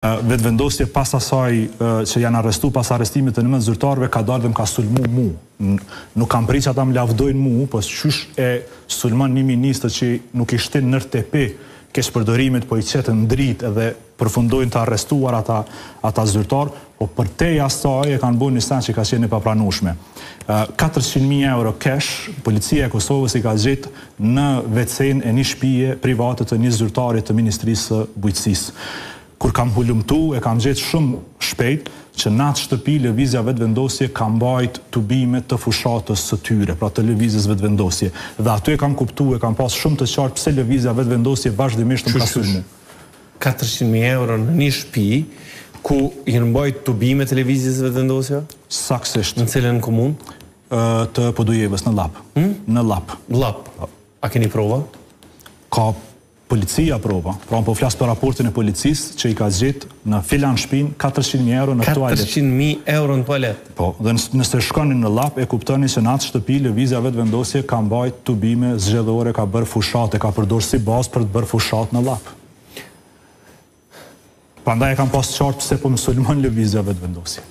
Vetëvendosje pas asaj që janë arrestu pas arrestimit të 19 zyrtarëve ka dalë dhe më ka sulmu mu. Nuk kam prit që ata më lavdojnë mu, po qysh e sulmon një ministër që nuk i shtin nër tepi keqpërdorimit, po i qetën dritë edhe përfundojnë të arrestuar ata zyrtarë, po për te asaj e kanë bërë një sen që ka qenë papranueshme. 400.000 euro cash, policia e Kosovës i ka gjetë në WC-n e një shtëpie private të një zyrtari të Ministrisë së Bujqësisë. Kur kam hulumtu, e kam gjetë shumë shpejt që në atë shtëpi lëvizja vetëvendosje ka mbajt tubimet të fushatës së tyre, pra të lëvizjes vetëvendosje. Dhe aty e kam kuptu, e kam pas shumë të qartë pse lëvizja vetëvendosje vazhdimisht më ka sulmu. 400.000 euro në një shtëpi ku i mbajt tubimet të lëvizjes vetëvendosje? Saksisht. Në cilën komun? Të Podujevës, në Lap. Në Lap. Lap. A keni prova? Ka policia prova. Pra po flas për raportin e policisë që i ka zgjedh në filan shtëpinë 400.000 euro në tualet. 400.000 euro në tualet? Po, dhe nëse shkoni në Lap e kuptoni se në atë shtëpi lëvizja vetëvendosje ka mbajt tubime zgjedhore, ka bërë fushat, e ka përdorur si bazë për të bërë fushat në Lap. Prandaj e kam pas qartë pse po më sulmon lëvizja vetëvendosje.